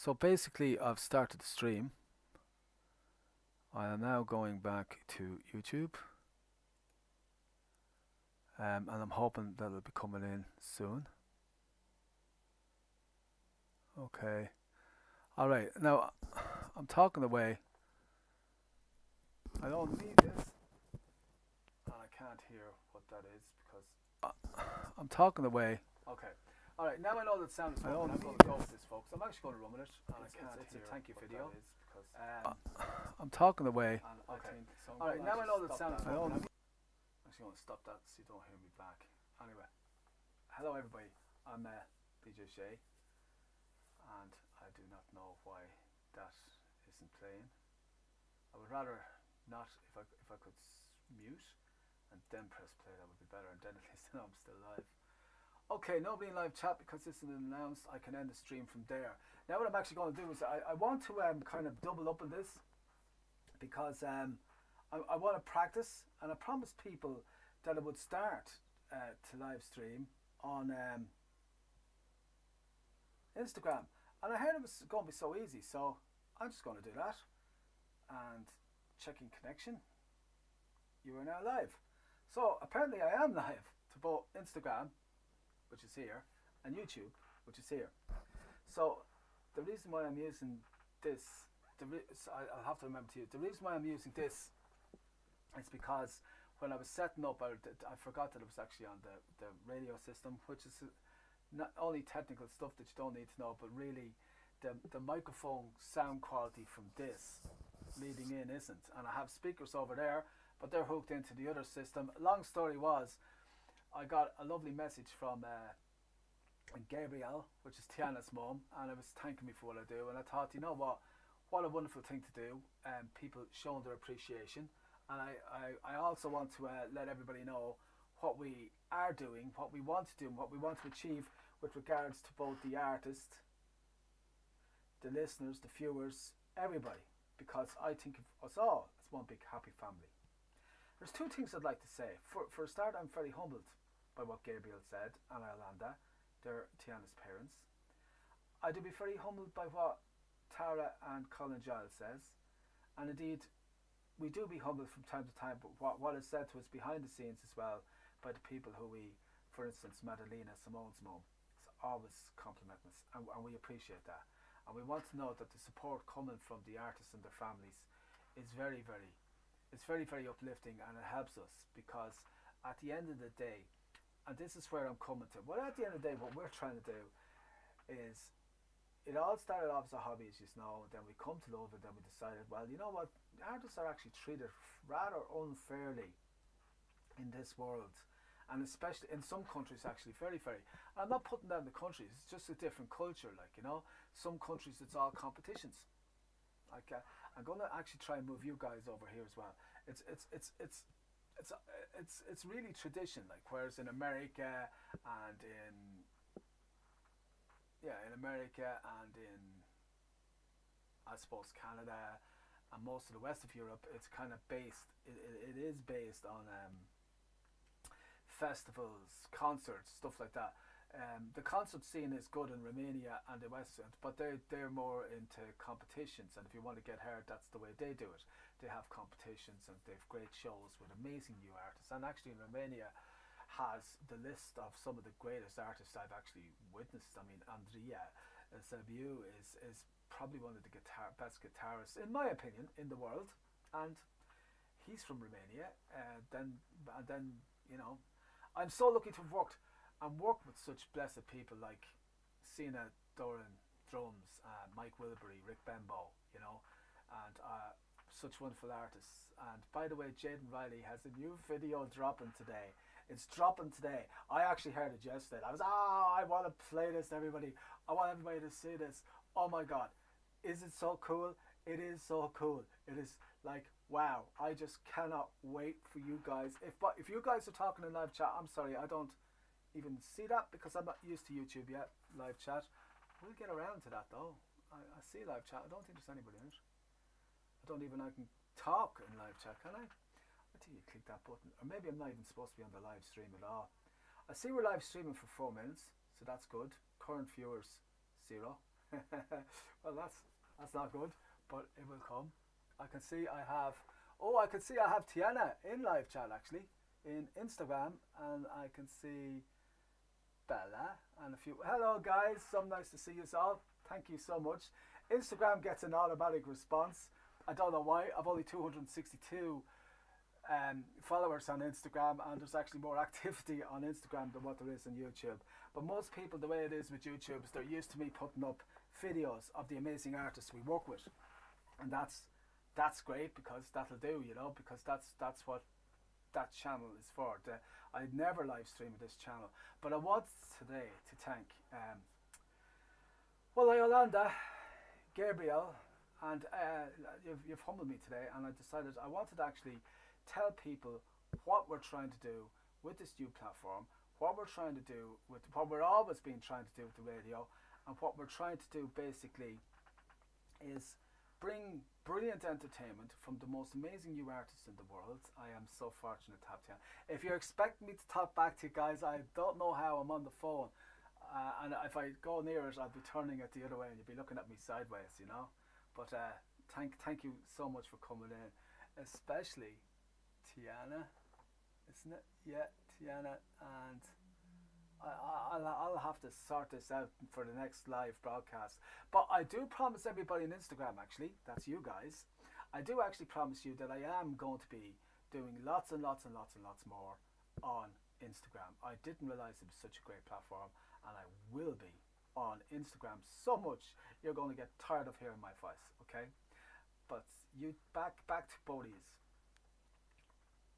So basically, I've started the stream. I am now going back to YouTube, and I'm hoping that it'll be coming in soon. Okay. All right. Now, I'm talking away. I don't need this, and I can't hear what that is because I'm talking away. Okay. All right. Now I know that sound is working. I'm going to go with this, folks. I'm actually going to run with it, and I can't hear. It's a thank you video. Because I'm talking away. Okay. All right. Now I know that sound is working. I'm actually going to stop that so you don't hear me back. Anyway, hello everybody. I'm BJ Shea, and I do not know why that isn't playing. I would rather not. If I could mute and then press play, that would be better. And then at least I know I'm still live. Okay, nobody in live chat because this isn't announced. I can end the stream from there. Now what I'm actually going to do is I want to kind of double up on this because I want to practice, and I promised people that I would start to live stream on Instagram, and I heard it was going to be so easy, so I'm just going to do that and checking connection. You are now live. So apparently I am live to both Instagram, which is here, and YouTube, which is here. So the reason why I'm using this, I'll have to remember to you, the reason why I'm using this is because when I was setting up, I forgot that it was actually on the radio system, which is not only technical stuff that you don't need to know, but really the microphone sound quality from this leading in isn't. And I have speakers over there, but they're hooked into the other system. Long story was, I got a lovely message from Gabrielle, which is Tiana's mum, and it was thanking me for what I do. And I thought, you know what a wonderful thing to do, people showing their appreciation. And I also want to let everybody know what we are doing, what we want to do, and what we want to achieve with regards to both the artist, the listeners, the viewers, everybody, because I think of us all as one big happy family. There's two things I'd like to say. For a start, I'm very humbled by what Gabriel said and Arlanda. They're Tiana's parents. I do be very humbled by what Tara and Colin Giles says, and indeed we do be humbled from time to time, but what is said to us behind the scenes as well by the people who we, for instance, Madalena, Simone's mum, is always complimenting us, and we appreciate that. And we want to know that the support coming from the artists and their families is very, very, it's very, very uplifting, and it helps us because at the end of the day, and this is where I'm coming to, well, at the end of the day, what we're trying to do is, it all started off as a hobby, as you know, and then we come to love it, then we decided, well, you know what, artists are actually treated rather unfairly in this world, and especially in some countries, actually, very, very, and I'm not putting down the countries, it's just a different culture, like, you know, some countries it's all competitions, like, I'm going to actually try and move you guys over here as well. It's really tradition, like, whereas in America and in America and in, I suppose, Canada and most of the west of Europe, it's kind of based, it is based on festivals, concerts, stuff like that. The concert scene is good in Romania and the West, but they're more into competitions, and if you want to get heard, that's the way they do it. They have competitions and they have great shows with amazing new artists, and actually in Romania has the list of some of the greatest artists I've actually witnessed. I mean, Andrea Zabiu is probably one of the best guitarists, in my opinion, in the world, and he's from Romania. Then you know, I'm so lucky to have worked with such blessed people like Sina Doran drums, Mike Wilbury, Rick Bembo, you know, and such wonderful artists. And by the way, Jaden Riley has a new video dropping today. It's dropping today. I actually heard it yesterday. I want to play this to everybody. I want everybody to see this. Oh my God. Is it so cool? It is so cool. It is like, wow. I just cannot wait for you guys. If you guys are talking in live chat, I'm sorry, I don't even see that because I'm not used to YouTube yet, live chat. We'll get around to that though. I see live chat. I don't think there's anybody in it. I can talk in live chat, can I? I think you click that button, or maybe I'm not even supposed to be on the live stream at all. I see we're live streaming for 4 minutes, so that's good. Current viewers 0. Well, that's not good, but it will come. I can see I have. Oh, I can see I have Tiana in live chat actually in Instagram, and I can see Bella and a few. Hello guys, so nice to see you all. Thank you so much. Instagram gets an automatic response. I don't know why. I've only 262 followers on Instagram, and there's actually more activity on Instagram than what there is on YouTube. But most people, the way it is with YouTube, is they're used to me putting up videos of the amazing artists we work with, and that's great because that'll do, you know, because that's what that channel is for. I'd never live stream this channel, but I want today to thank well, Yolanda, Gabriel, and you've humbled me today, and I decided I wanted to actually tell people what we're trying to do with this new platform, what we're trying to do with what we're always been trying to do with the radio, and what we're trying to do basically is bring brilliant entertainment from the most amazing new artists in the world. I am so fortunate to have you. If you're expecting me to talk back to you guys, I don't know how. I'm on the phone, and if I go near it, I'll be turning it the other way, and you'll be looking at me sideways, you know. But thank you so much for coming in, especially Tiana, isn't it? Yeah, Tiana, and I'll have to sort this out for the next live broadcast. But I do promise everybody on Instagram, actually, that's you guys, I do actually promise you that I am going to be doing lots and lots and lots and lots more on Instagram. I didn't realise it was such a great platform, and I will be on Instagram so much you're going to get tired of hearing my voice, okay? But you back to Bodie's.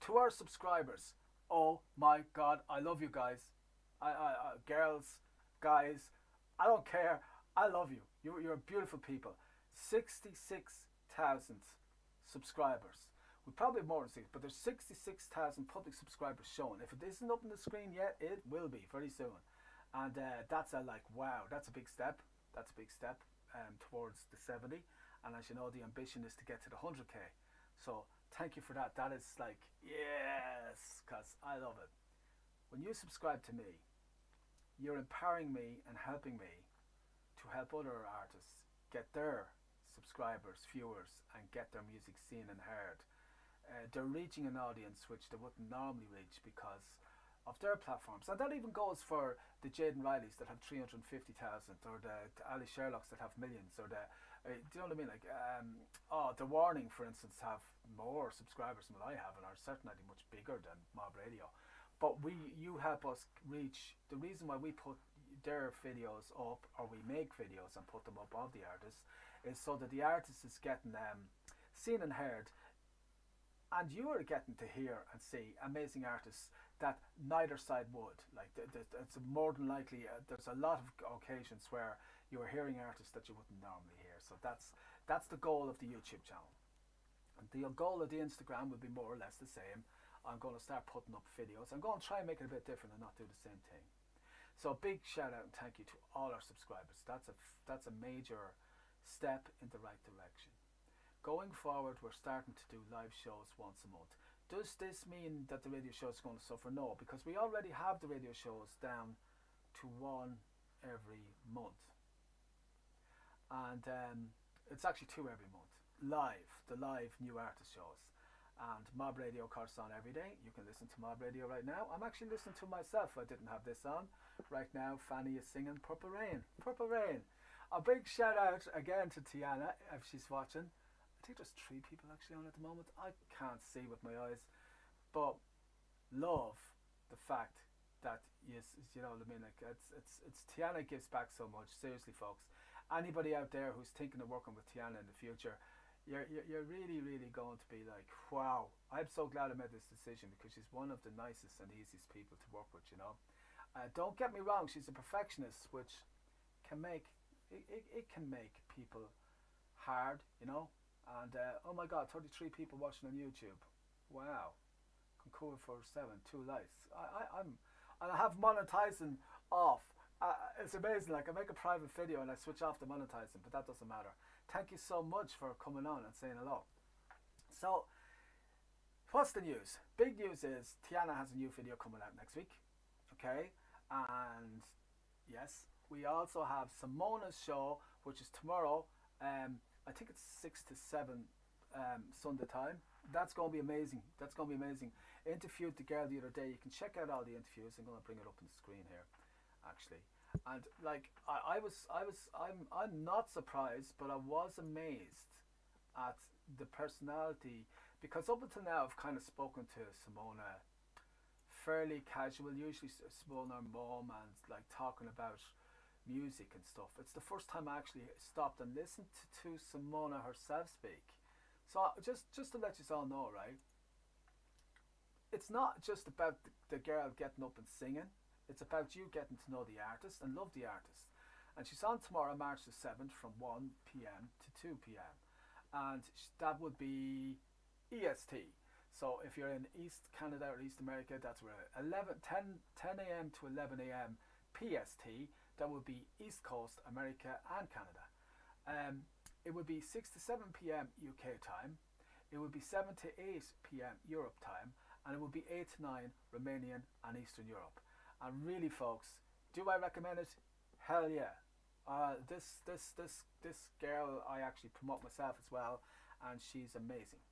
To our subscribers, oh my God, I love you guys. Girls, guys, I don't care. I love you. You're beautiful people. 66,000 subscribers. We probably have more than 6, but there's 66,000 public subscribers shown. If it isn't up on the screen yet, it will be very soon. And that's a wow, that's a big step. That's a big step towards the 70. And as you know, the ambition is to get to the 100k. So thank you for that. That is like, yes, because I love it. When you subscribe to me, you're empowering me and helping me to help other artists get their subscribers, viewers, and get their music seen and heard. They're reaching an audience which they wouldn't normally reach because of their platforms. And that even goes for the Jaden Rileys that have 350,000, or the Ali Sherlocks that have millions, or do you know what I mean? Like, the Warning, for instance, have more subscribers than what I have, and are certainly much bigger than Mob Radio. But you help us reach. The reason why we put their videos up, or we make videos and put them up of the artists, is so that the artist is getting seen and heard, and you are getting to hear and see amazing artists that neither side would. Like, it's more than likely there's a lot of occasions where you are hearing artists that you wouldn't normally hear. So that's the goal of the YouTube channel. And the goal of the Instagram will be more or less the same. I'm going to start putting up videos. I'm going to try and make it a bit different and not do the same thing. So big shout out and thank you to all our subscribers. That's a major step in the right direction. Going forward, we're starting to do live shows once a month. Does this mean that the radio show is going to suffer? No, because we already have the radio shows down to one every month. And it's actually 2 every month. The live new artist shows. And Mob Radio, of course, on every day. You can listen to Mob Radio right now. I'm actually listening to myself. I didn't have this on. Right now, Fanny is singing Purple Rain. Purple Rain. A big shout out again to Tiana, if she's watching. I think there's 3 people actually on at the moment. I can't see with my eyes. But love the fact that, yes, you know what I mean? Like, it's Tiana gives back so much. Seriously, folks. Anybody out there who's thinking of working with Tiana in the future, you're really, really going to be like, wow, I'm so glad I made this decision, because she's one of the nicest and easiest people to work with, you know. Don't get me wrong, she's a perfectionist, which can make it can make people hard, you know. And oh my God, 33 people watching on YouTube. Wow. Concours for 7, 2 likes. I have monetizing off. It's amazing. Like, I make a private video and I switch off the monetizing, but that doesn't matter. Thank you so much for coming on and saying hello. So, what's the news? Big news is Tiana has a new video coming out next week. Okay, and yes, we also have Simona's show, which is tomorrow, I think it's 6 to 7 Sunday time. That's going to be amazing. That's going to be amazing. Interviewed the girl the other day. You can check out all the interviews. I'm going to bring it up on the screen here, actually. And like I'm not surprised, but I was amazed at the personality, because up until now I've kind of spoken to Simona fairly casual, usually Simona her mum, and like talking about music and stuff. It's the first time I actually stopped and listened to Simona herself speak. So just to let you all know, right? It's not just about the girl getting up and singing. It's about you getting to know the artist and love the artist. And she's on tomorrow, March the 7th, from 1 p.m. to 2 p.m. And that would be EST. So if you're in East Canada or East America, that's where 10 a.m. to 11 a.m. PST, that would be East Coast, America and Canada. It would be 6 to 7 p.m. UK time. It would be 7 to 8 p.m. Europe time. And it would be 8 to 9 Romanian and Eastern Europe. And really, folks, do I recommend it? Hell yeah. This girl I actually promote myself as well, and she's amazing.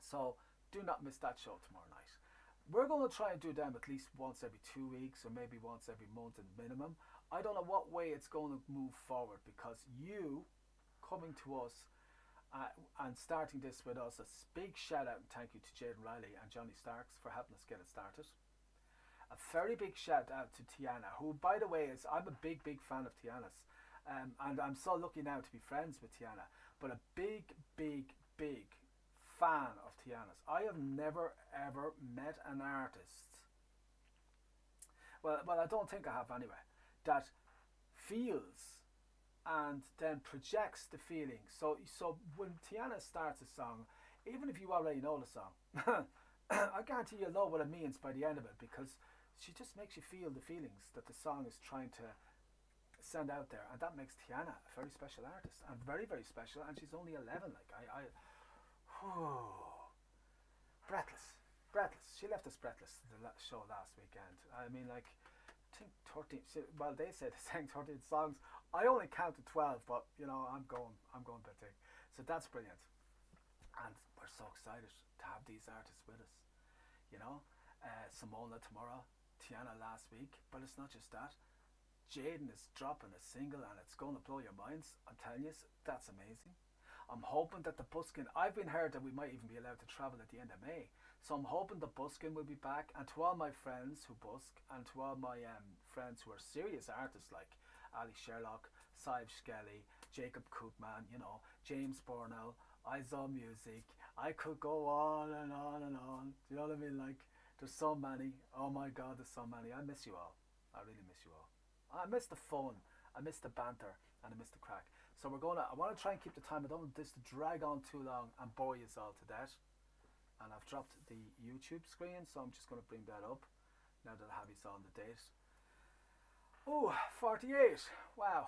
So do not miss that show tomorrow night. We're going to try and do them at least once every 2 weeks, or maybe once every month at minimum. I don't know what way it's going to move forward, because you coming to us and starting this with us, a big shout out and thank you to Jaden Riley and Johnny Starks for helping us get it started. A very big shout out to Tiana, who, by the way, I'm a big fan of Tiana's, and I'm so lucky now to be friends with Tiana. But a big fan of Tiana's. I have never ever met an artist. Well, I don't think I have anyway. That feels and then projects the feeling. So when Tiana starts a song, even if you already know the song, I guarantee you'll know what it means by the end of it, because she just makes you feel the feelings that the song is trying to send out there, and that makes Tiana a very special artist, and very special. And she's only 11. Like breathless. She left us breathless the show last weekend. I mean, like, I think 13. Well, they said they sang 13 songs. I only counted 12, but you know, I'm going big. So that's brilliant, and we're so excited to have these artists with us. You know, Simona tomorrow, Tiana last week, but it's not just that. Jaden is dropping a single, and it's going to blow your minds. I'm telling you, that's amazing. I'm hoping that the buskin, I've been heard that we might even be allowed to travel at the end of May, so I'm hoping the buskin will be back. And to all my friends who busk, and to all my friends who are serious artists like Ali Sherlock, Sive Skelly, Jacob Koopman, you know, James Burnell, Izo Music, I could go on and on and on. Do you know what I mean? Like, there's so many. Oh my God, there's so many. I miss you all. I really miss you all. I miss the fun, I miss the banter, and I miss the crack. So I want to try and keep the time. I don't want this to drag on too long and bore you all to death. And I've dropped the YouTube screen, so I'm just going to bring that up now that I have you all on the date. Oh, 48. Wow.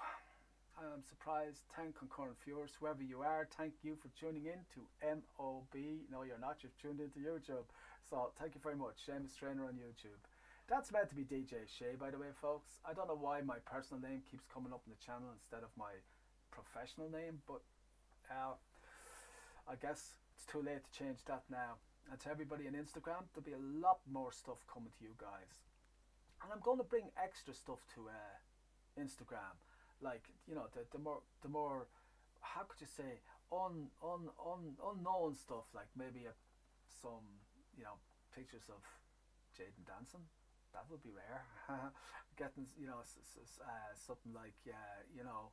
I'm surprised. 10 concurrent viewers. Whoever you are, thank you for tuning in to MOB. No, you're not. You've tuned into YouTube. So thank you very much. Seamus Traynor on YouTube. That's meant to be DJ Shay, by the way, folks. I don't know why my personal name keeps coming up in the channel instead of my professional name, but I guess it's too late to change that now. And to everybody on Instagram, there'll be a lot more stuff coming to you guys. And I'm going to bring extra stuff to Instagram, like, you know, the more how could you say, unknown stuff, like maybe some, you know, pictures of Jaden dancing. That would be rare. Getting, you know, something like, you know,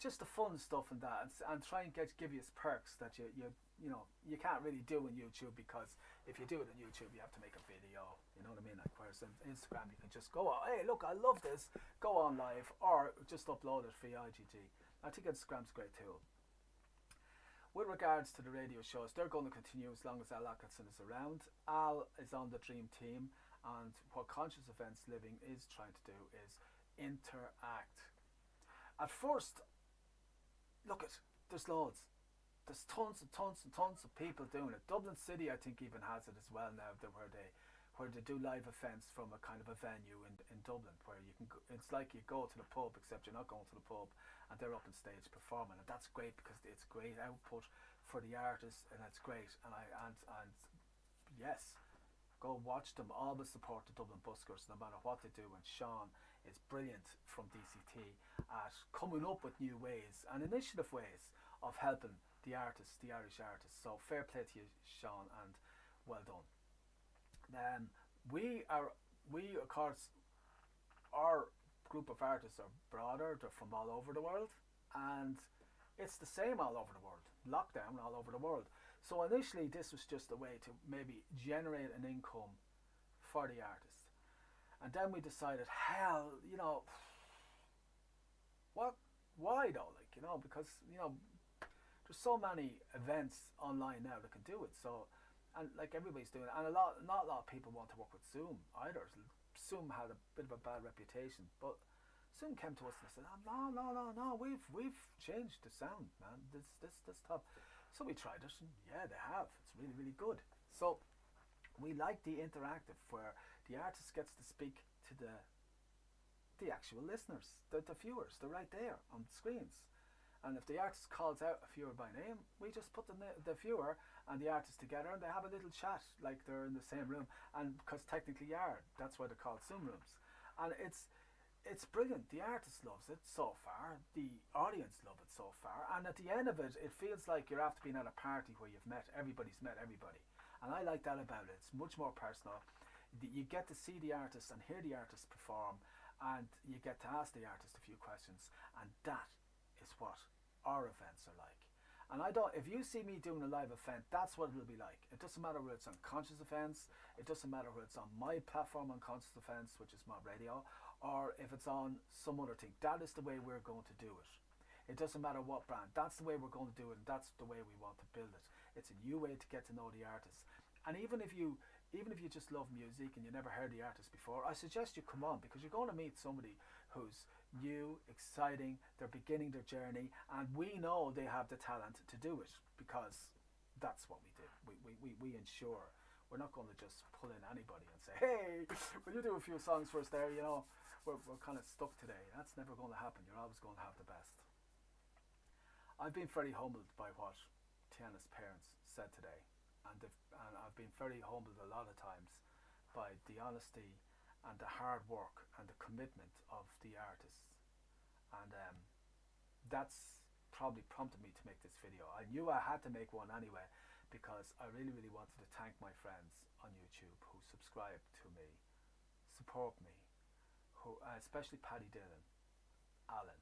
just the fun stuff and that, and try and give you perks that you know you can't really do on YouTube, because if you do it on YouTube you have to make a video. You know what I mean? Like, whereas on Instagram you can just go, hey look, I love this, go on live, or just upload it via IGG. I think Instagram's a great tool. With regards to the radio shows, they're going to continue as long as Al Atkinson is around. Al is on the dream team, and what Conscious Events Living is trying to do is interact. At first, look at, there's loads. There's tons of people doing it. Dublin City, I think, even has it as well now, where they do live events from a kind of a venue in Dublin, where you can go, it's like you go to the pub, except you're not going to the pub, and they're up on stage performing, and that's great because it's great output for the artists, and it's great. And yes, go watch them. Always support the Dublin Buskers, no matter what they do. And Sean is brilliant from DCT at coming up with new ways and initiative ways of helping the artists, the Irish artists. So fair play to you, Sean, and well done. We of course, our group of artists are broader. They're from all over the world, and it's the same all over the world. Lockdown all over the world. So initially, this was just a way to maybe generate an income for the artist, and then we decided, hell, what? Why though? Like, because there's so many events online now that can do it. So, and like everybody's doing it, and not a lot of people want to work with Zoom either. Zoom had a bit of a bad reputation, but Zoom came to us and said, oh, no, we've changed the sound, man. This top. So we tried it, and yeah, they have. It's really, really good. So we like the interactive, where the artist gets to speak to the actual listeners, the viewers. They're right there on the screens. And if the artist calls out a viewer by name, we just put the viewer and the artist together, and they have a little chat like they're in the same room. And because technically you are, that's why they're called Zoom rooms. And it's brilliant. The artist loves it so far. The audience love it so far. And at the end of it, it feels like you're after being at a party where everybody's met everybody. And I like that about it. It's much more personal. You get to see the artist and hear the artist perform, and you get to ask the artist a few questions. And that is what our events are like. And if you see me doing a live event, that's what it'll be like. It doesn't matter whether it's on Conscious Events, it doesn't matter whether it's on my platform on Conscious Events, which is Mob Radio, or if it's on some other thing. That is the way we're going to do it. It doesn't matter what brand. That's the way we're going to do it, and that's the way we want to build it. It's a new way to get to know the artist. And even if you just love music and you never heard the artist before, I suggest you come on, because you're going to meet somebody who's new, exciting, they're beginning their journey, and we know they have the talent to do it, because that's what we do. We ensure. We're not going to just pull in anybody and say, hey, will you do a few songs for us there? We're kind of stuck today. That's never going to happen. You're always going to have the best. I've been very humbled by what Tiana's parents said today, and I've been very humbled a lot of times by the honesty and the hard work and the commitment of the artists, and that's probably prompted me to make this video. I knew I had to make one anyway, because I really, really wanted to thank my friends on YouTube who subscribe to me, support me, who especially Paddy Dillon, Alan.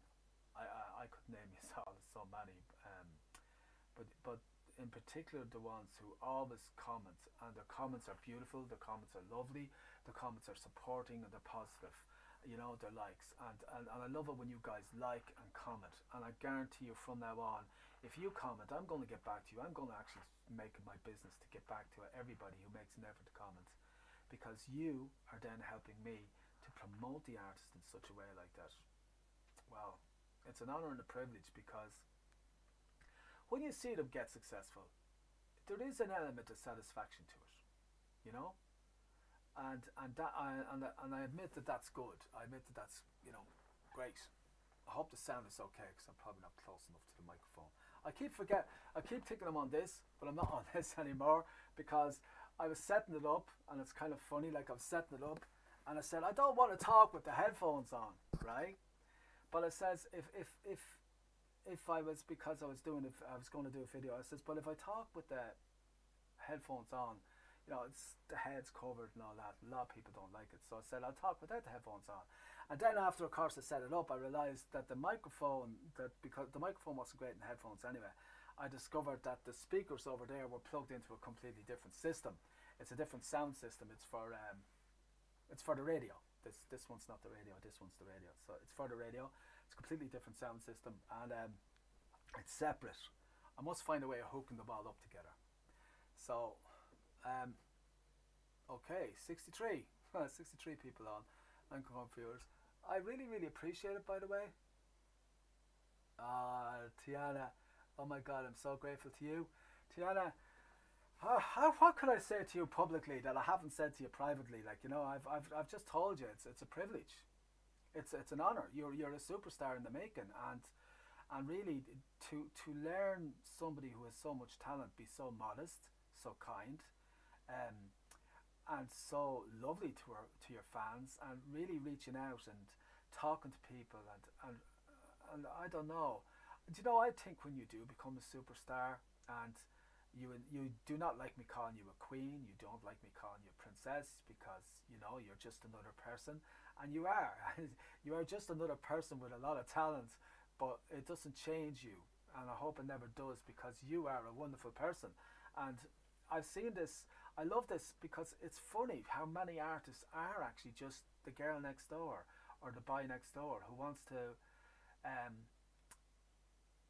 I could name you so many, but in particular the ones who always comment, and their comments are beautiful, their comments are lovely, their comments are supporting, and they're positive, their likes, and I love it when you guys like and comment. And I guarantee you from now on, if you comment, I'm going to get back to you. I'm going to actually make it my business to get back to everybody who makes an effort to comment, because you are then helping me to promote the artist in such a way like that. Well, it's an honour and a privilege, because when you see them get successful, there is an element of satisfaction to it, and I admit that that's good. I admit that that's great. I hope the sound is okay, because I'm probably not close enough to the microphone. I keep thinking I'm on this, but I'm not on this anymore, because I was setting it up, and it's kind of funny. Like, I was setting it up, and I said I don't want to talk with the headphones on, right? But it says if I was, because I was going to do a video, I says, but if I talk with the headphones on, it's the head's covered and all that. A lot of people don't like it, so I said I'll talk without the headphones on. And then after, of course, I set it up, I realised that because the microphone wasn't great in the headphones anyway, I discovered that the speakers over there were plugged into a completely different system. It's a different sound system. It's for the radio. This one's not the radio. This one's the radio. So it's for the radio. It's a completely different sound system, and it's separate. I must find a way of hooking them all up together. So, okay, 63 people on Anchor viewers. I really, really appreciate it, by the way. Tiana, oh my God, I'm so grateful to you. Tiana, What could I say to you publicly that I haven't said to you privately? Like, you know, I've just told you it's a privilege. It's an honor. You're a superstar in the making, and really to learn somebody who has so much talent be so modest, so kind, um, and so lovely to your fans, and really reaching out and talking to people, and I don't know. Do you know? I think when you do become a superstar, and you do not like me calling you a queen, you don't like me calling you a princess, because you know you're just another person, and you are. You are just another person with a lot of talent, but it doesn't change you, and I hope it never does, because you are a wonderful person. And I've seen this. I love this because it's funny how many artists are actually just the girl next door or the boy next door who wants to um,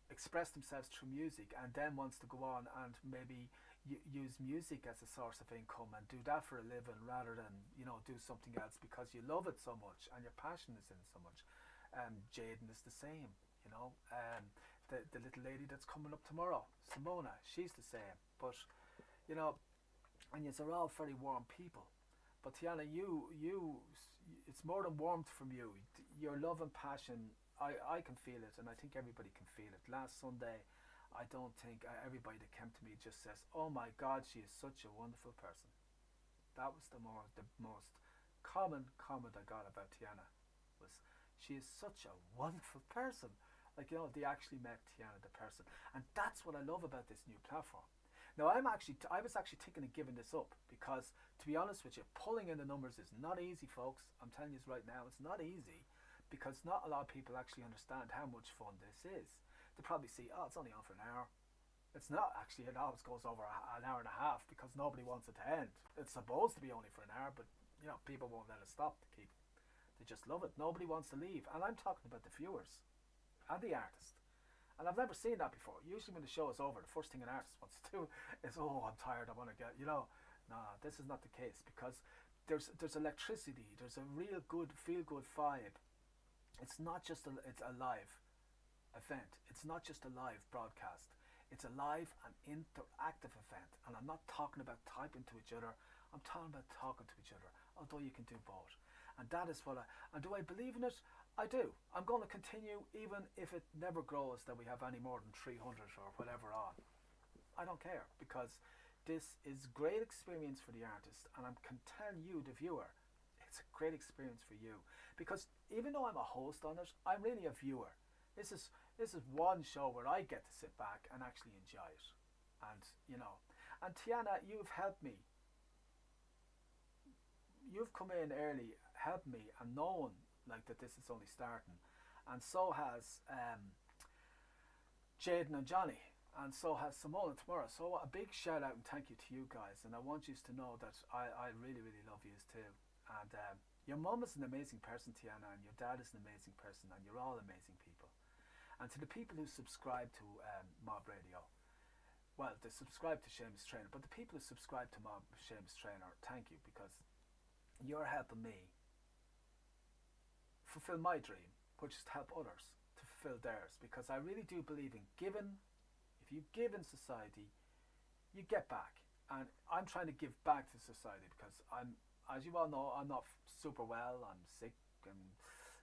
express themselves through music, and then wants to go on and maybe use music as a source of income and do that for a living, rather than, you know, do something else because you love it so much and your passion is in it so much. Jaden is the same, you know. The little lady that's coming up tomorrow, Simona, she's the same. But you know, and yous are all very warm people. But Tiana, it's more than warmth from you. Your love and passion, I can feel it, and I think everybody can feel it. Last Sunday, I don't think everybody that came to me just says, "Oh my God, she is such a wonderful person." That was the most common comment I got about Tiana, was she is such a wonderful person. Like, you know, they actually met Tiana the person, and that's what I love about this new platform. Now, I was actually thinking of giving this up, because, to be honest with you, pulling in the numbers is not easy, folks. I'm telling you right now, it's not easy, because not a lot of people actually understand how much fun this is. They probably see, oh, it's only on for an hour. It's not actually. It always goes over an hour and a half, because nobody wants it to end. It's supposed to be only for an hour, but you know, people won't let it stop. They just love it. Nobody wants to leave, and I'm talking about the viewers and the artist. And I've never seen that before. Usually when the show is over, the first thing an artist wants to do is, oh, I'm tired, I want to get, you know. No, this is not the case, because there's electricity, there's a real good, feel good vibe. It's not just it's a live event. It's not just a live broadcast. It's a live and interactive event. And I'm not talking about typing to each other. I'm talking about talking to each other, although you can do both. And that is what and do I believe in it? I do. I'm going to continue, even if it never grows that we have any more than 300 or whatever on. I don't care, because this is great experience for the artist, and I can tell you, the viewer, it's a great experience for you, because even though I'm a host on it, I'm really a viewer. This is one show where I get to sit back and actually enjoy it, and you know, and Tiana, you've helped me. You've come in early, helped me, and known like that this is only starting, and so has Jaden and Johnny, and so has Simona tomorrow. So a big shout out and thank you to you guys, and I want you to know that I really really love you too. And your mum is an amazing person, Tiana, and your dad is an amazing person, and you're all amazing people. And to the people who subscribe to Mob Radio, well, they subscribe to Seamus Traynor, but the people who subscribe to Mob Seamus Traynor, thank you, because you're helping me fulfill my dream, which is to help others to fulfill theirs. Because I really do believe in giving. If you give in society, you get back. And I'm trying to give back to society, because as you all know, I'm not super well. I'm sick, and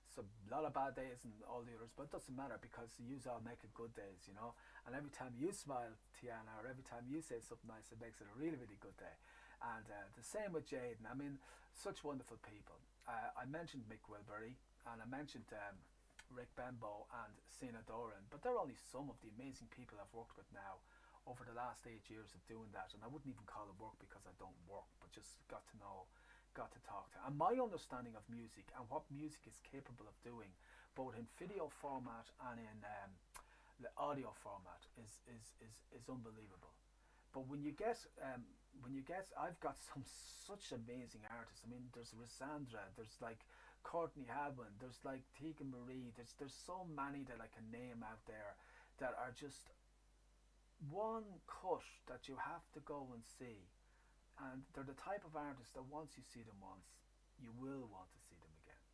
so a lot of bad days and all the others. But it doesn't matter, because you all make it good days, you know. And every time you smile, Tiana, or every time you say something nice, it makes it a really, really good day. And the same with Jaden. I mean, such wonderful people. I mentioned Mick Wilbury, and I mentioned Rick Bembo and Sina Doran, but they're only some of the amazing people I've worked with now over the last 8 years of doing that. And I wouldn't even call it work, because I don't work, but just got to know, got to talk to. And my understanding of music and what music is capable of doing, both in video format and in the audio format, is unbelievable. But when you get, I've got some such amazing artists. I mean, there's Rosandra, there's like Courtney Hadwin, there's like Tegan Marie, there's so many that I can name out there that are just one cut that you have to go and see. And they're the type of artists that once you see them once, you will want to see them again.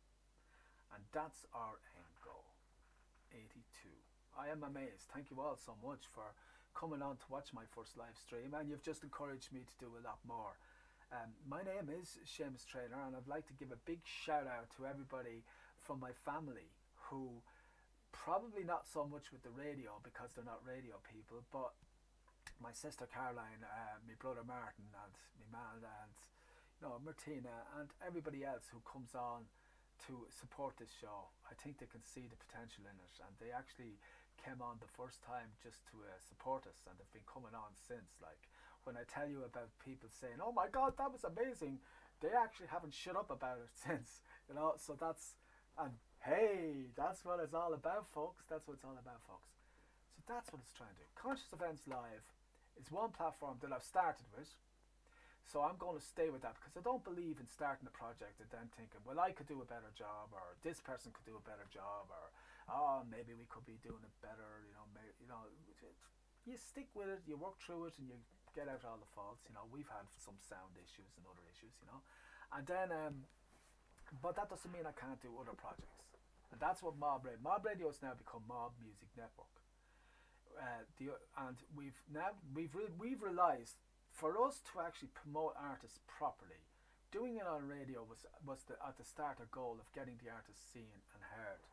And that's our end goal. 82. I am amazed. Thank you all so much for coming on to watch my first live stream, and you've just encouraged me to do a lot more. My name is Seamus Traynor, and I'd like to give a big shout out to everybody from my family who probably not so much with the radio because they're not radio people, but my sister Caroline, my brother Martin, and my man, and Martina, and everybody else who comes on to support this show. I think they can see the potential in it, and they actually came on the first time just to support us, and they've been coming on since. Like, when I tell you about people saying, "Oh my God, that was amazing," they actually haven't shut up about it since. So that's, and hey, that's what it's all about, folks. That's what it's all about, folks. So that's what it's trying to do. Conscious Events Live is one platform that I've started with. So I'm going to stay with that because I don't believe in starting a project and then thinking, well, I could do a better job, or this person could do a better job, or maybe we could be doing it better. You stick with it, you work through it, and you get out all the faults. We've had some sound issues and other issues, and then but that doesn't mean I can't do other projects. And that's what Mob Radio has now become Mob Music Network. And we've realised, for us to actually promote artists properly, doing it on radio was at the start a goal of getting the artists seen and heard.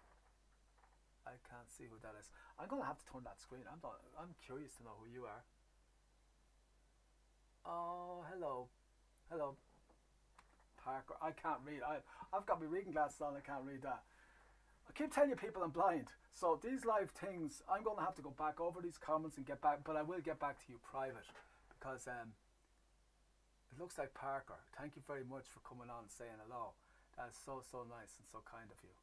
I can't see who that is. I'm going to have to turn that screen. I'm curious to know who you are. Oh, hello, Parker. I can't read. I've got my reading glasses on. I can't read that. I keep telling you people I'm blind. So these live things, I'm going to have to go back over these comments and get back. But I will get back to you private. Because it looks like Parker. Thank you very much for coming on and saying hello. That's so nice and so kind of you.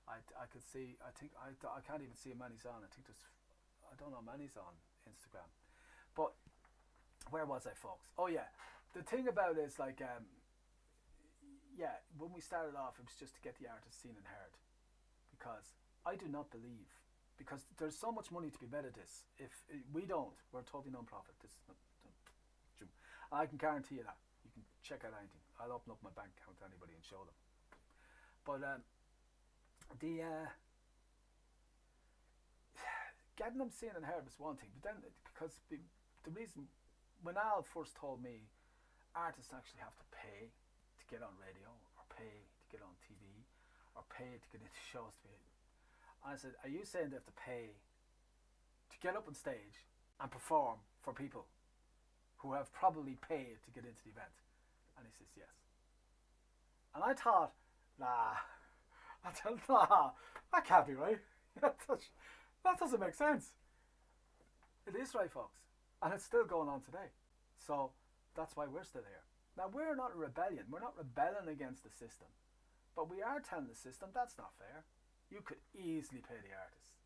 I could see. I think I can't even see how many's on. I don't know many's on Instagram. But where was I, folks? Oh yeah, the thing about it is like when we started off, it was just to get the artist seen and heard. Because I do not believe, because there's so much money to be made at this. If we don't, we're totally non-profit. This is not. I can guarantee you that. You can check out anything. I'll open up my bank account to anybody and show them. But getting them seen and heard was one thing. But then, because the reason, when Al first told me artists actually have to pay to get on radio, or pay to get on TV, or pay to get into shows, I said, are you saying they have to pay to get up on stage and perform for people who have probably paid to get into the event? And he says yes. And I thought, nah, that can't be right. That doesn't make sense. It is right, folks. And it's still going on today. So that's why we're still here. Now, we're not a rebellion. We're not rebelling against the system. But we are telling the system that's not fair. You could easily pay the artists,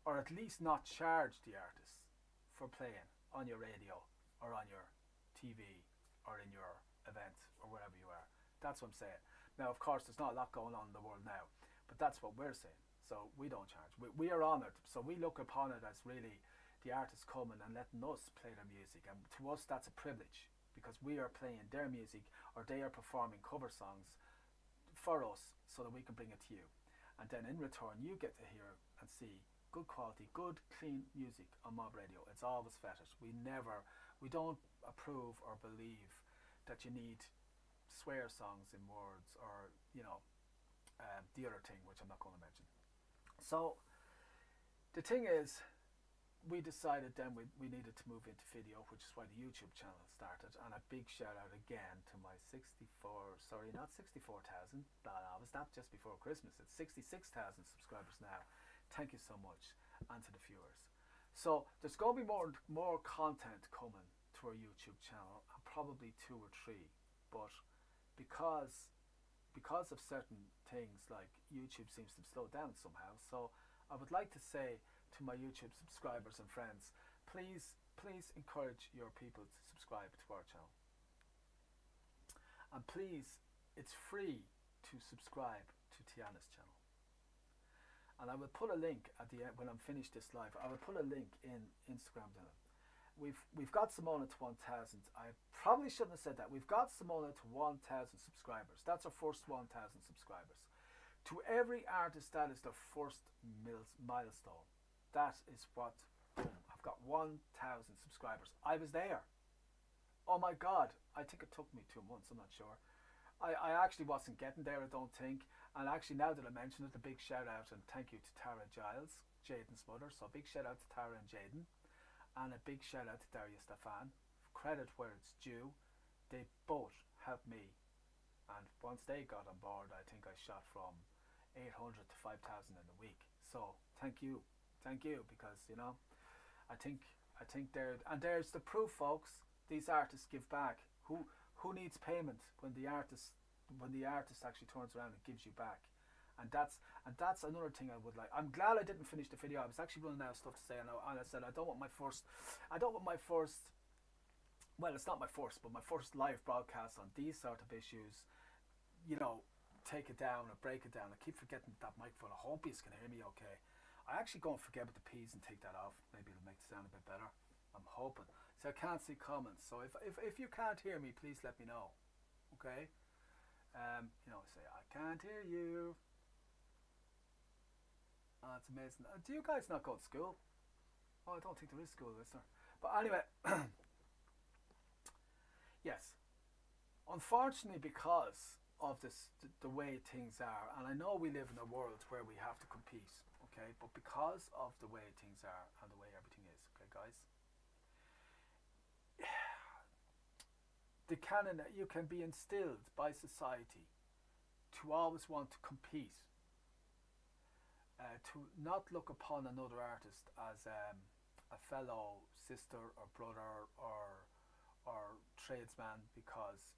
or at least not charge the artists for playing on your radio, or on your TV, or in your event, or wherever you are. That's what I'm saying. Now, of course, there's not a lot going on in the world now, but that's what we're saying. So we don't charge. We are honoured. So we look upon it as really the artists coming and letting us play their music. And to us, that's a privilege, because we are playing their music, or they are performing cover songs for us so that we can bring it to you. And then in return, you get to hear and see good quality, good, clean music on Mob Radio. It's always vetted. We don't approve or believe that you need swear songs in words, or the other thing, which I'm not going to mention. So the thing is, we decided then we needed to move into video, which is why the YouTube channel started. And a big shout out again to my 64,000, was that just before Christmas? It's 66,000 subscribers now. Thank you so much, and to the viewers. So there's going to be more content coming to our YouTube channel, and probably 2 or 3, but because of certain things, like YouTube seems to slow down somehow. So I would like to say to my YouTube subscribers and friends, please encourage your people to subscribe to our channel. And please, it's free to subscribe to Tiana's channel. And I will put a link at the end when I'm finished this live. I will put a link in Instagram. We've got Simona to 1,000. I probably shouldn't have said that. We've got Simona to 1,000 subscribers. That's our first 1,000 subscribers. To every artist, that is their first milestone. That is what, boom, I've got 1,000 subscribers. I was there. Oh my God, I think it took me 2 months, I'm not sure. I actually wasn't getting there, I don't think. And actually, now that I mention it, a big shout out and thank you to Tara Giles, Jaden's mother. So a big shout out to Tara and Jaden. And a big shout out to Daria Stefan. Credit where it's due. They both helped me. And once they got on board, I think I shot from 800 to 5,000 in a week. So thank you. Thank you, because, you know, I think there's the proof, folks. These artists give back. Who needs payment when the artist actually turns around and gives you back? And that's another thing I would like. I'm glad I didn't finish the video. I was actually running out of stuff to say, and I said I don't want my first. Well, it's not my first, but my first live broadcast on these sort of issues. You know, take it down or break it down. I keep forgetting that microphone. I hope you can hear me okay. I actually go and forget about the P's and take that off. Maybe it'll make it sound a bit better. I'm hoping. So I can't see comments. So if you can't hear me, please let me know. Okay? You know, say I can't hear you. Oh, it's amazing. Do you guys not go to school? Oh, I don't think there is school, is there? But anyway, yes. Unfortunately, because of this, the way things are, and I know we live in a world where we have to compete, okay? But because of the way things are and the way everything is, okay, guys? You can be instilled by society to always want to compete, to not look upon another artist as a fellow sister or brother or tradesman, because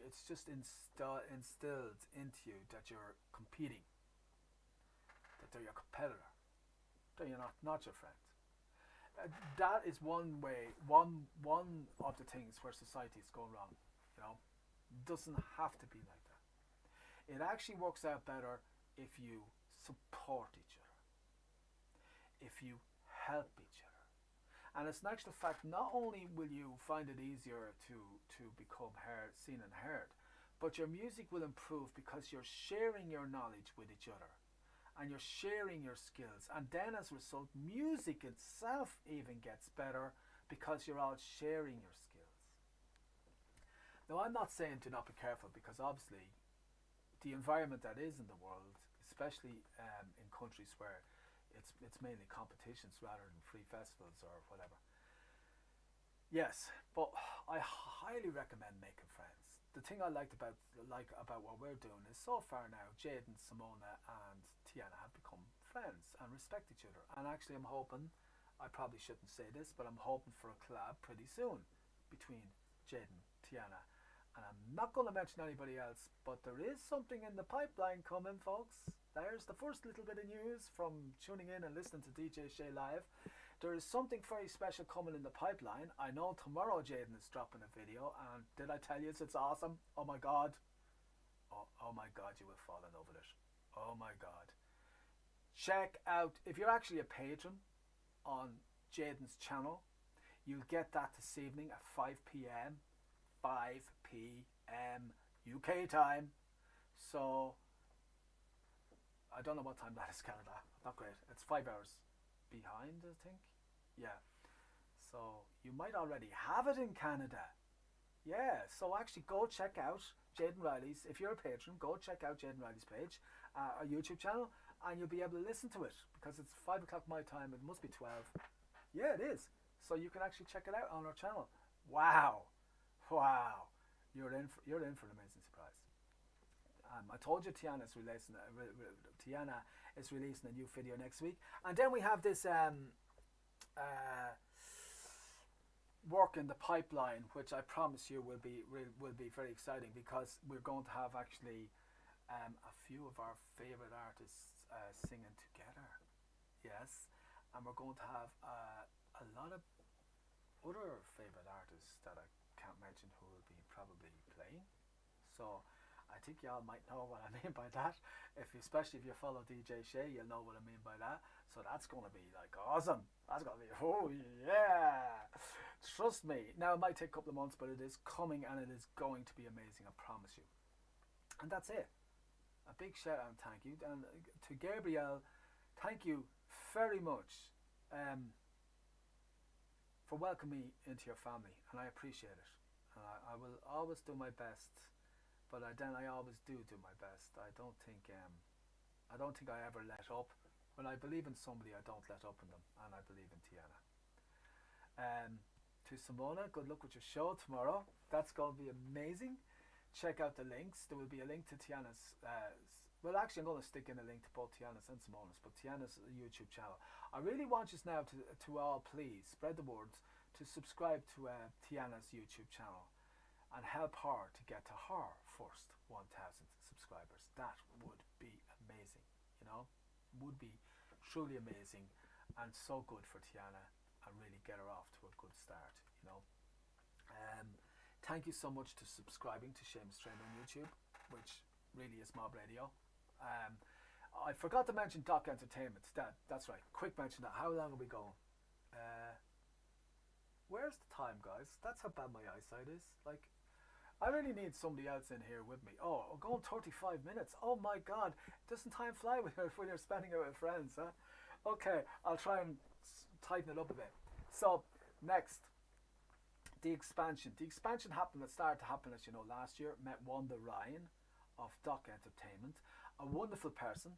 it's just instilled into you that you're competing, that they're your competitor, that you're not your friend. That is one of the things where societies go wrong. You know, it doesn't have to be like that. It actually works out better if you support each other, if you help each other. And it's an actual fact, not only will you find it easier to become seen and heard, but your music will improve because you're sharing your knowledge with each other. And you're sharing your skills, and then as a result, music itself even gets better because you're all sharing your skills. Now, I'm not saying do not be careful, because obviously the environment that is in the world, especially in countries where it's mainly competitions rather than free festivals or whatever. Yes, but I highly recommend making friends. The thing I like about what we're doing is, so far now, Jaden, Simona and Tiana have become friends and respect each other. And actually I'm hoping, I probably shouldn't say this, but I'm hoping for a collab pretty soon between Jaden, Tiana, and I'm not going to mention anybody else, but there is something in the pipeline coming, folks. There's the first little bit of news from tuning in and listening to DJ Shay Live. There is something very special coming in the pipeline. I know tomorrow Jaden is dropping a video, and did I tell you it's awesome? Oh my God. Oh my God, you will fall in love with it. Oh my God. Check out, if you're actually a patron on Jaden's channel, you'll get that this evening at 5 p.m. 5 p.m. UK time. So I don't know what time that is, Canada. Not great. It's 5 hours behind, I think. Yeah. So you might already have it in Canada. Yeah. So actually go check out Jaden Riley's. If you're a patron, go check out Jaden Riley's page, our YouTube channel, and you'll be able to listen to it, because it's 5 o'clock my time. It must be 12. Yeah, it is. So you can actually check it out on our channel. Wow. Wow. You're in for an amazing surprise. I told you Tiana is releasing a new video next week, and then we have this work in the pipeline, which I promise you will be very exciting, because we're going to have actually a few of our favorite artists singing together. Yes, and we're going to have a lot of other favorite artists that I can't mention who will be probably playing. So I think y'all might know what I mean by that. Especially if you follow DJ Shay, you'll know what I mean by that. So that's going to be like awesome. That's going to be, oh yeah. Trust me. Now it might take a couple of months, but it is coming, and it is going to be amazing, I promise you. And that's it. A big shout out and thank you. And to Gabrielle, thank you very much. for welcoming me into your family, and I appreciate it. And I will always do my best, but I always do my best. I don't think I ever let up. When I believe in somebody, I don't let up on them, and I believe in Tiana. To Simona, good luck with your show tomorrow. That's going to be amazing. Check out the links. There will be a link to Tiana's. Well, actually, I'm going to stick in a link to both Tiana's and Simona's, but Tiana's YouTube channel. I really want you now to all please spread the word to subscribe to Tiana's YouTube channel and help her to get to her first 1,000 subscribers. That would be amazing, you know, would be truly amazing and so good for Tiana and really get her off to a good start, you know. Thank you so much to subscribing to Seamus Traynor on YouTube, which really is Mob Radio. I forgot to mention Doc Entertainment. That's right. Quick mention that. How long are we going? Where's the time, guys? That's how bad my eyesight is. Like, I really need somebody else in here with me. Oh, we're going 35 minutes. Oh my God. Doesn't time fly when you're spending it with friends, huh? Okay, I'll try and tighten it up a bit. So, next. The expansion. The expansion started to happen, as you know, last year. Met Wanda Ryan of Doc Entertainment. A wonderful person.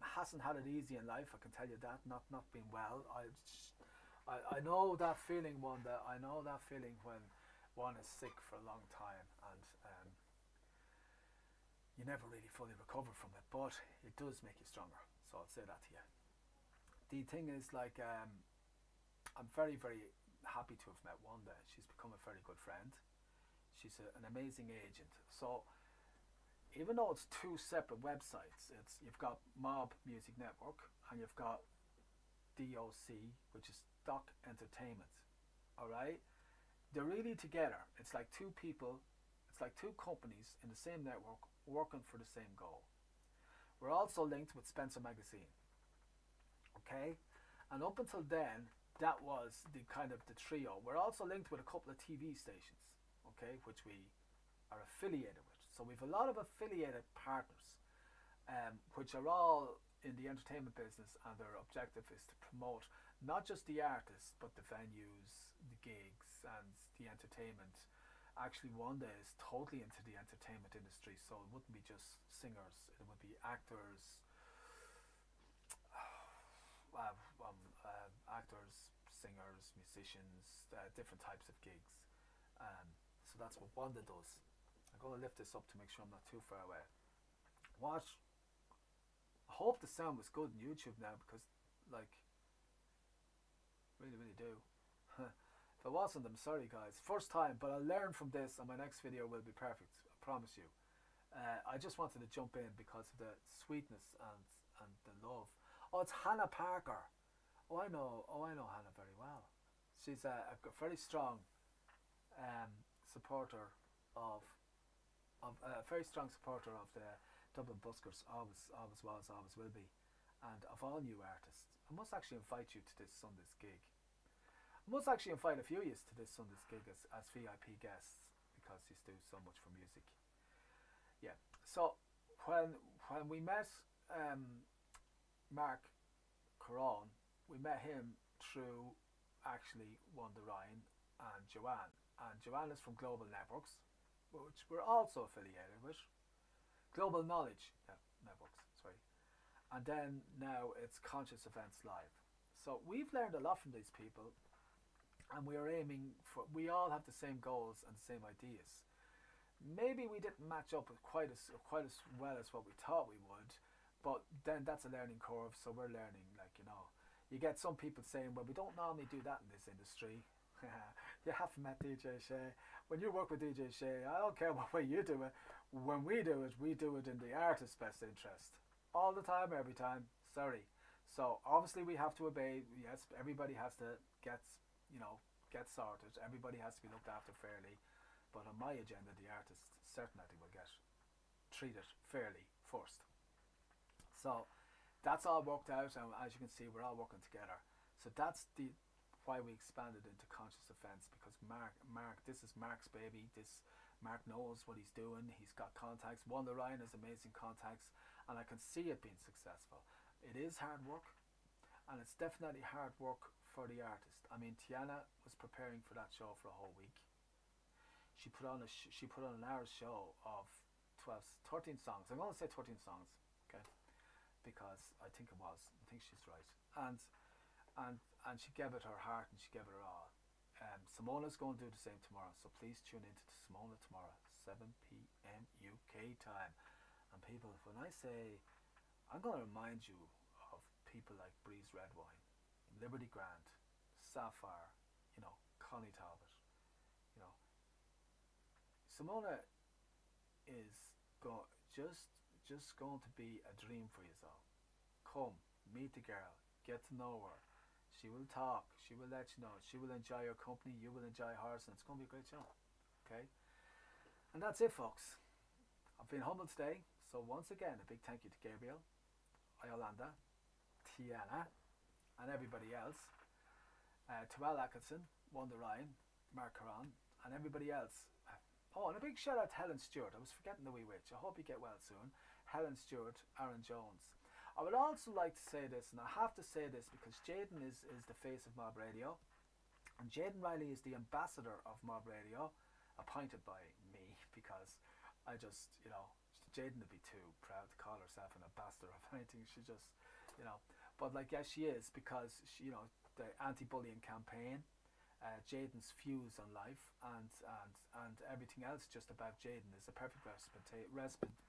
Hasn't had it easy in life, I can tell you that. Not being well. I know that feeling, Wanda. I know that feeling when one is sick for a long time and you never really fully recover from it, but it does make you stronger. So I'll say that to you. The thing is, like, I'm very, very happy to have met Wanda. She's become a very good friend. She's an amazing agent. So even though it's two separate websites, you've got Mob Music Network and you've got DOC, which is Doc Entertainment. Alright? They're really together. It's like two people, it's like two companies in the same network working for the same goal. We're also linked with Spencer Magazine. Okay? And up until then, that was the kind of the trio. We're also linked with a couple of TV stations, okay, which we are affiliated with. So we've a lot of affiliated partners, which are all in the entertainment business, and their objective is to promote not just the artists, but the venues, the gigs, and the entertainment. Actually, Wanda is totally into the entertainment industry, so it wouldn't be just singers, it would be actors, singers, musicians, different types of gigs. So that's what Wanda does. I'm going to lift this up to make sure I'm not too far away. Watch. I hope the sound was good on YouTube now, because, like, really, really do. If it wasn't, I'm sorry, guys. First time, but I'll learn from this, and my next video will be perfect. I promise you. I just wanted to jump in because of the sweetness and the love. Oh, it's Hannah Parker. Oh, I know Hannah very well. She's a very strong supporter of the Dublin Buskers. Always was, always will be, and of all new artists. I must actually invite you to this Sunday's gig. I must actually invite a few of you to this Sunday's gig as VIP guests, because you do so much for music. Yeah. So when we met Mark Caron, we met him through actually Wanda Ryan and Joanne. And Joanne is from Global Networks, which we're also affiliated with. Global Knowledge Networks, sorry. And then now it's Conscious Events Live. So we've learned a lot from these people, and we are aiming for, we all have the same goals and the same ideas. Maybe we didn't match up with quite as well as what we thought we would, but then that's a learning curve, so we're learning, like, you know. You get some people saying, well, we don't normally do that in this industry. You haven't met DJ Shay. When you work with DJ Shay, I don't care what way you do it. When we do it in the artist's best interest. All the time, every time. Sorry. So obviously we have to obey. Yes, everybody has to get sorted. Everybody has to be looked after fairly. But on my agenda, the artist certainly will get treated fairly first. So that's all worked out, and as you can see, we're all working together. So that's why we expanded into Conscious Events, because Mark, this is Mark's baby. Mark knows what he's doing. He's got contacts. Wanda Ryan has amazing contacts, and I can see it being successful. It is hard work, and it's definitely hard work for the artist. I mean, Tiana was preparing for that show for a whole week. She put on an hour's show of 12, 13 songs. I'm going to say 13 songs, okay? Because I think it was. I think she's right. And she gave it her heart and she gave it her all. Simona's going to do the same tomorrow, so please tune into Simona tomorrow, 7 p.m. UK time. And people, when I say, I'm going to remind you of people like Breeze Redwine, Liberty Grant, Sapphire, Connie Talbot. Simona is just going to be a dream for you all. Come, meet the girl, get to know her. She will talk, she will let you know, she will enjoy your company, you will enjoy hers, and it's going to be a great show. Okay? And that's it, folks. I've been humbled today, so once again, a big thank you to Gabriel, Iolanda, Tiana, and everybody else. To Al Atkinson, Wanda Ryan, Mark Caron, and everybody else. Oh, and a big shout out to Helen Stewart. I was forgetting the wee witch. I hope you get well soon. Helen Stewart, Aaron Jones. I would also like to say this, and I have to say this because Jaden is the face of Mob Radio, and Jaden Riley is the ambassador of Mob Radio, appointed by me, because I just, Jaden would be too proud to call herself an ambassador of anything. She just, but like, yes, she is, because she, the anti-bullying campaign, Jaden's views on life, and everything else just about Jaden is a perfect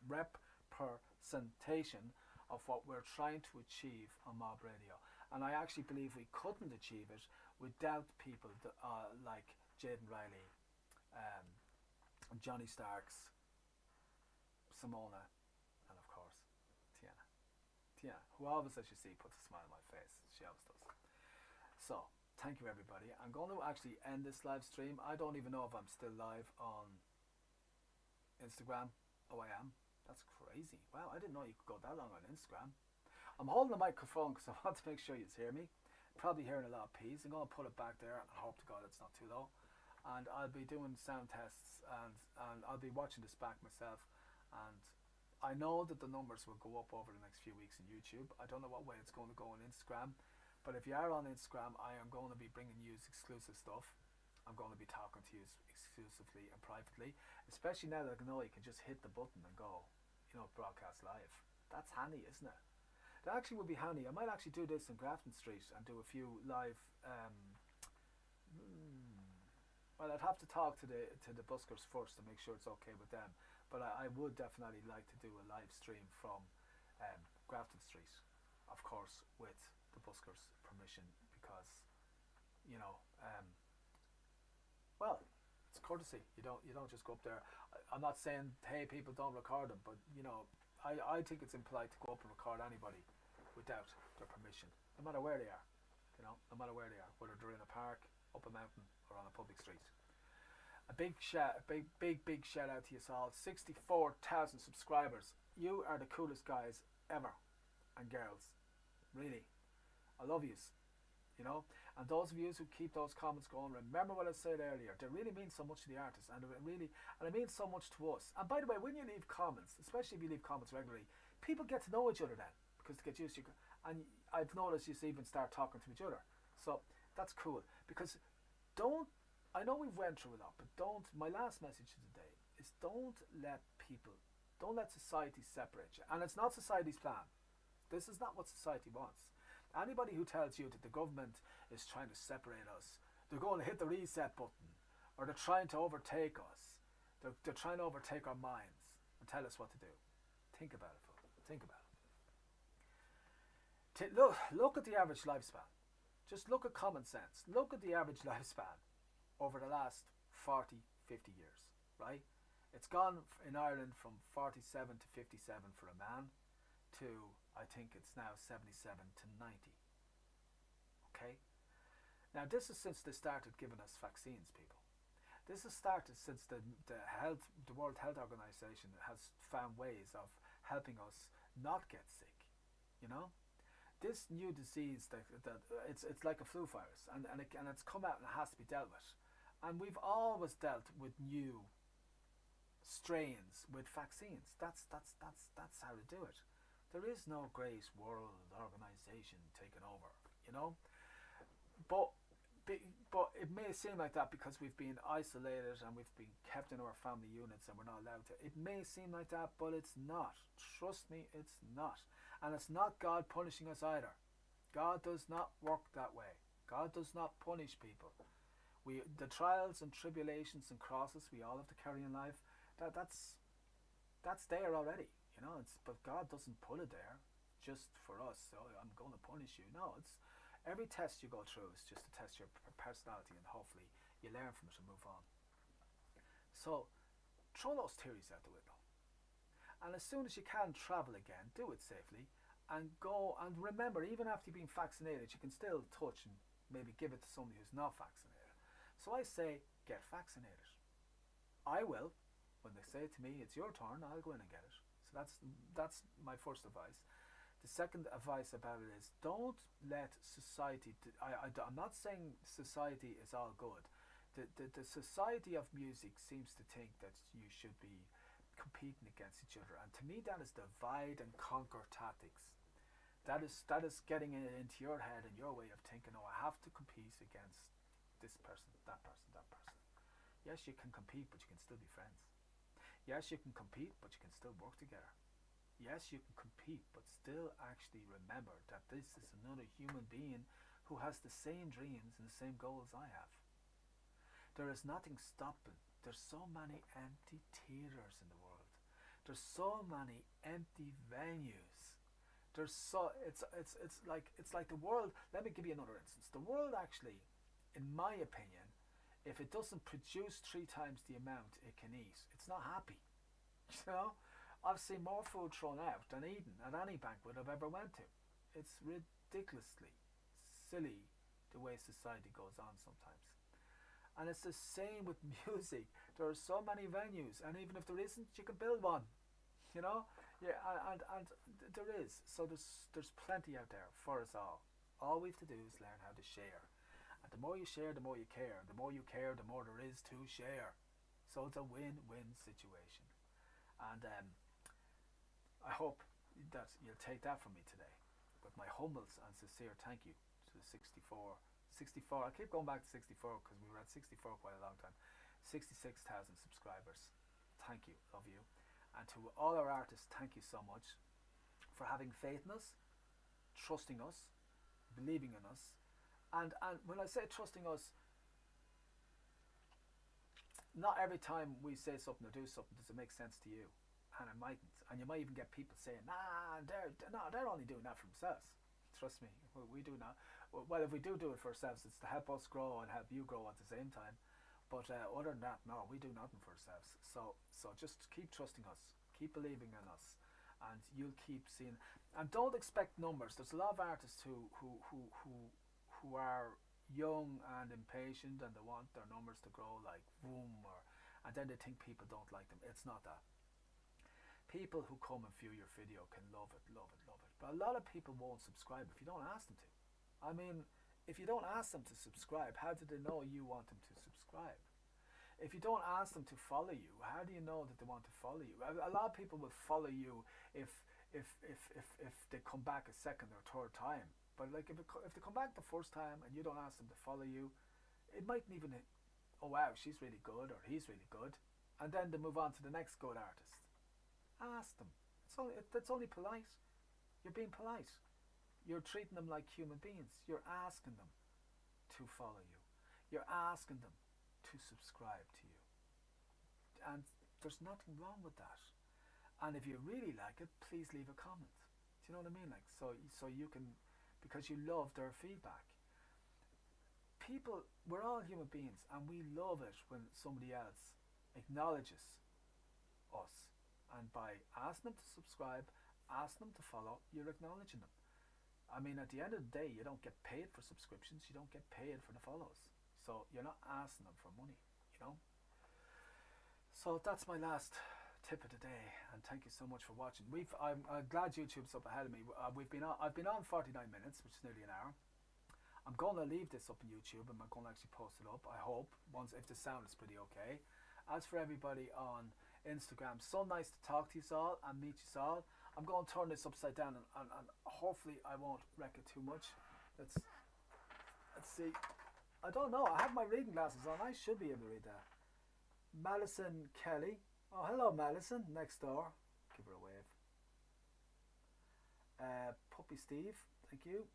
representation of what we're trying to achieve on Mob Radio. And I actually believe we couldn't achieve it without people like Jaden Riley, Johnny Starks, Simona, and of course Tiana, who always, as you see, puts a smile on my face. She always does. So thank you, everybody. I'm going to actually end this live stream. I don't even know if I'm still live on Instagram. Oh, I am. That's crazy. Wow, I didn't know you could go that long on Instagram. I'm holding the microphone because I want to make sure you hear me. Probably hearing a lot of P's. I'm going to put it back there and hope to God it's not too low. And I'll be doing sound tests, and I'll be watching this back myself. And I know that the numbers will go up over the next few weeks on YouTube. I don't know what way it's going to go on Instagram. But if you are on Instagram, I am going to be bringing you exclusive stuff. I'm going to be talking to you exclusively and privately, especially now that I know you can just hit the button and go, broadcast live. That's handy, isn't it? That actually would be handy. I might actually do this in Grafton Street and do a few live. Well, I'd have to talk to the buskers first to make sure it's okay with them. But I would definitely like to do a live stream from Grafton Street, of course, with the buskers' permission, because well, it's courtesy. You don't just go up there. I'm not saying, hey, people don't record them, but I think it's impolite to go up and record anybody without their permission, no matter where they are. No matter where they are, whether they're in a park, up a mountain, or on a public street. A big shout out to you all. 64,000 subscribers. You are the coolest guys ever, and girls. Really, I love yous. And those of you who keep those comments going, remember what I said earlier. They really mean so much to the artists, and it means so much to us. And by the way, when you leave comments, especially if you leave comments regularly, people get to know each other then, because they get used to you. And I've noticed you even start talking to each other. So that's cool. Because I know we've went through a lot, but my last message of the day is don't let society separate you. And it's not society's plan. This is not what society wants. Anybody who tells you that the government is trying to separate us, they're going to hit the reset button, or they're trying to overtake us, they're trying to overtake our minds and tell us what to do. Think about it, folks. Think about it. Look at the average lifespan. Just look at common sense. Look at the average lifespan over the last 40, 50 years, right? It's gone in Ireland from 47 to 57 for a man to, I think it's now 77 to 90. Okay? Now this is since they started giving us vaccines, people. This has started since the World Health Organization has found ways of helping us not get sick. This new disease that it's like a flu virus, and it's come out and it has to be dealt with. And we've always dealt with new strains with vaccines. That's how to do it. There is no great world organization taking over. But but it may seem like that because we've been isolated and we've been kept in our family units and we're not allowed to. It may seem like that, but it's not. Trust me, it's not. And it's not God punishing us either. God does not work that way. God does not punish people. The trials and tribulations and crosses we all have to carry in life, that's there already. But God doesn't put it there just for us. So I'm going to punish you. No, it's every test you go through is just to test your personality, and hopefully you learn from it and move on. So throw those theories out the window, and as soon as you can travel again, do it safely, and go. And remember, even after you've been vaccinated, you can still touch and maybe give it to somebody who's not vaccinated. So I say, get vaccinated. I will. When they say to me, it's your turn, I'll go in and get it. So that's my first advice. The second advice about it is, don't let society. I'm not saying society is all good. The society of music seems to think that you should be competing against each other, and to me that is divide and conquer tactics. That is getting it into your head and your way of thinking. Oh, I have to compete against this person, that person, that person. Yes, you can compete, but you can still be friends. Yes, you can compete, but you can still work together. Yes, you can compete, but still actually remember that this is another human being who has the same dreams and the same goals I have. There is nothing stopping. There's so many empty theatres in the world. There's so many empty venues. It's like the world. Let me give you another instance. The world actually, in my opinion, if it doesn't produce 3 times the amount it can eat, it's not happy. You know? I've seen more food thrown out than eaten at any banquet I've ever went to. It's ridiculously silly the way society goes on sometimes. And it's the same with music. There are so many venues, and even if there isn't, you can build one. You know? Yeah, and there is. So there's plenty out there for us all. All we have to do is learn how to share. And the more you share, the more you care. The more you care, the more there is to share. So it's a win-win situation. And I hope that you'll take that from me today. With my humble and sincere thank you to the 64. I keep going back to 64 because we were at 64 quite a long time. 66,000 subscribers. Thank you. Love you. And to all our artists, thank you so much for having faith in us, trusting us, believing in us. And when I say trusting us, not every time we say something or do something does it make sense to you. And it mightn't. And you might even get people saying, they're only doing that for themselves. Trust me, we do not. Well, if we do it for ourselves, it's to help us grow and help you grow at the same time. But other than that, no, we do nothing for ourselves. So just keep trusting us, keep believing in us, and you'll keep seeing. And don't expect numbers. There's a lot of artists who are young and impatient, and they want their numbers to grow like boom, and then they think people don't like them. It's not that. People who come and view your video can love it. But a lot of people won't subscribe if you don't ask them to. I mean, if you don't ask them to subscribe, how do they know you want them to subscribe? If you don't ask them to follow you, how do you know that they want to follow you? A lot of people will follow you if they come back a second or third time. But like if they come back the first time and you don't ask them to follow you, it mightn't even, oh wow, she's really good or he's really good, and then they move on to the next good artist. Ask them. That's only polite. You're being polite. You're treating them like human beings. You're asking them to follow you. You're asking them to subscribe to you. And there's nothing wrong with that. And if you really like it, please leave a comment. Do you know what I mean? Like so you can, because you love their feedback. People, we're all human beings, and we love it when somebody else acknowledges us. And by asking them to subscribe, asking them to follow, you're acknowledging them. I mean, at the end of the day, you don't get paid for subscriptions, you don't get paid for the follows. So you're not asking them for money, you know. So that's my last tip of the day, and thank you so much for watching. I'm glad YouTube's up ahead of me. I've been on 49 minutes, which is nearly an hour. I'm going to leave this up on YouTube, and I'm going to actually post it up, I hope, if the sound is pretty okay. As for everybody on Instagram, so nice to talk to you all and meet you all. I'm going to turn this upside down, and hopefully I won't wreck it too much. Let's Let's see. I don't know. I have my reading glasses on. I should be able to read that. Madison Kelly. Oh, hello, Madison. Next door. Give her a wave. Puppy Steve. Thank you.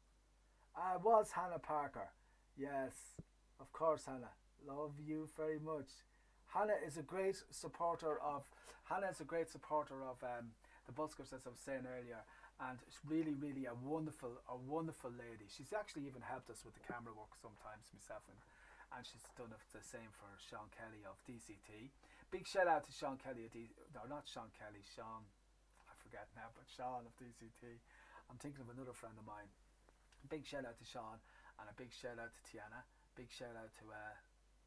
Was Hannah Parker. Yes, of course, Hannah. Love you very much. Hannah is a great supporter of the Buskers, as I was saying earlier, and it's really, really a wonderful lady. She's actually even helped us with the camera work sometimes, myself, and she's done the same for Sean Kelly of DCT. Big shout out to Sean Kelly not Sean Kelly, Sean, I forget now, but Sean of DCT. I'm thinking of another friend of mine. Big shout out to Sean, and a big shout out to Tiana. Big shout out to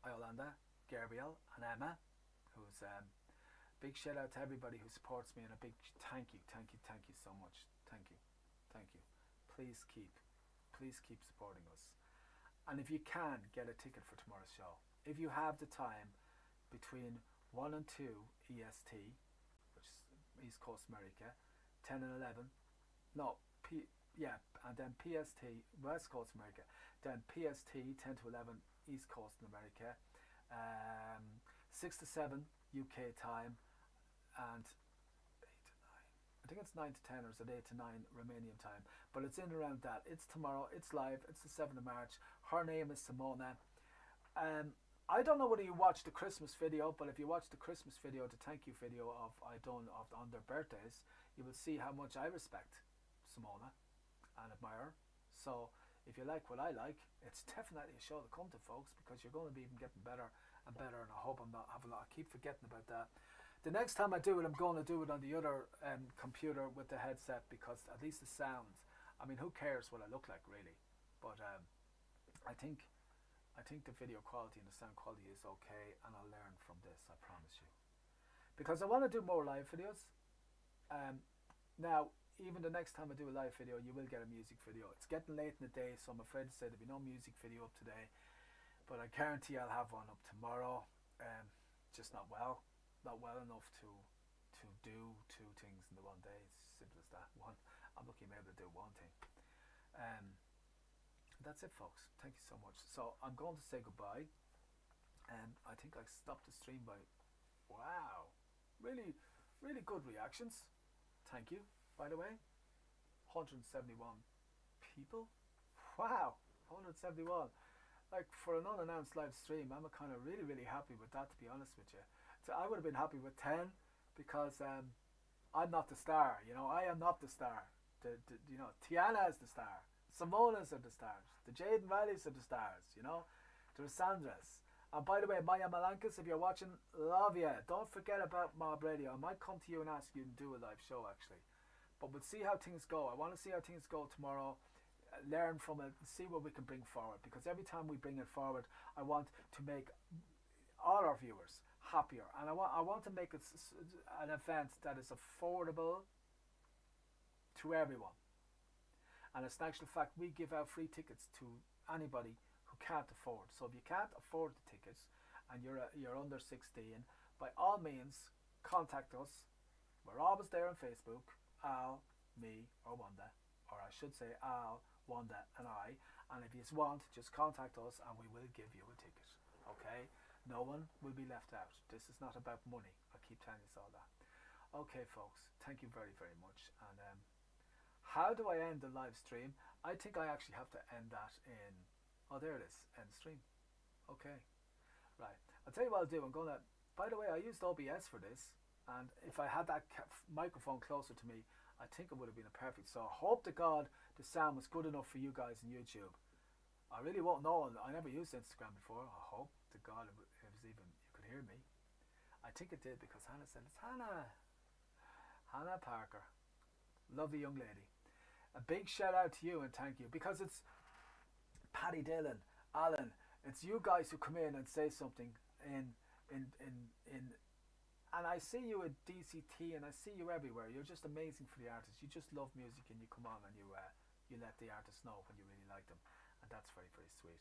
Iolanda, Gabriel, and Emma, who's big shout out to everybody who supports me, and a big thank you so much. Thank you. Please keep supporting us. And if you can, get a ticket for tomorrow's show. If you have the time between 1 and 2 EST, which is East Coast America, 10 and 11, and then PST, West Coast America, then PST, 10 to 11, East Coast in America, 6 to 7 UK time, and 8 to 9. I think it's 9 to 10, or is it 8 to 9 Romanian time? But it's in around that. It's tomorrow. It's live. It's the 7th of March. Her name is Simona. I don't know whether you watched the Christmas video, but if you watch the Christmas video, the thank you video on their birthdays, you will see how much I respect Simona and admire her. So if you like what I like, it's definitely a show to come to, folks, because you're going to be even getting better and better, and I hope I'm not having I keep forgetting about that. The next time I do it, I'm going to do it on the other computer with the headset, because at least the sound, I mean, who cares what I look like, really? But I think the video quality and the sound quality is okay, and I'll learn from this, I promise you. Because I want to do more live videos. Now, even the next time I do a live video, you will get a music video. It's getting late in the day, so I'm afraid to say there'll be no music video up today. But I guarantee I'll have one up tomorrow. Just not well enough to do two things in the one day. It's simple as that. I'm lucky I'm able to do one thing. That's it, folks. Thank you so much. So I'm going to say goodbye. I think I stopped the stream by, wow, really, really good reactions. Thank you, by the way. 171 people. Wow, 171. Like, for an unannounced live stream, I'm kind of really, really happy with that, to be honest with you. So I would have been happy with 10, because I'm not the star. I am not the star. Tiana is the star. Simona's are the stars. The Jaden Valleys are the stars. The Sandras. And by the way, Maya Malankas, if you're watching, love you. Don't forget about Mob Radio. I might come to you and ask you to do a live show, actually. But we'll see how things go. I want to see how things go tomorrow. Learn from it, see what we can bring forward. Because every time we bring it forward, I want to make all our viewers happier. And I want to make it an event that is affordable to everyone. And as an actual fact, we give out free tickets to anybody who can't afford. So if you can't afford the tickets and you're under 16, by all means, contact us. We're always there on Facebook. Al, me, or Wanda. Or I should say Al, Wanda, and I. And if you want, just contact us and we will give you a ticket. Okay? No one will be left out. This is not about money. I keep telling you all that. Okay, folks. Thank you very, very much. And how do I end the live stream? I think I actually have to end that in... Oh, there it is. End stream. Okay. Right. I'll tell you what I'll do. I'm going to... By the way, I used OBS for this. And if I had that microphone closer to me, I think it would have been a perfect. So I hope to God the sound was good enough for you guys on YouTube. I really won't know. I never used Instagram before. I hope to God it was even... You could hear me. I think it did, because Hannah said, it's Hannah. Hannah Parker. Lovely young lady. A big shout out to you and thank you, because it's Paddy Dillon, Alan, it's you guys who come in and say something and I see you at DCT and I see you everywhere. You're just amazing for the artists. You just love music and you come on and you let the artists know when you really like them, and that's very, very sweet.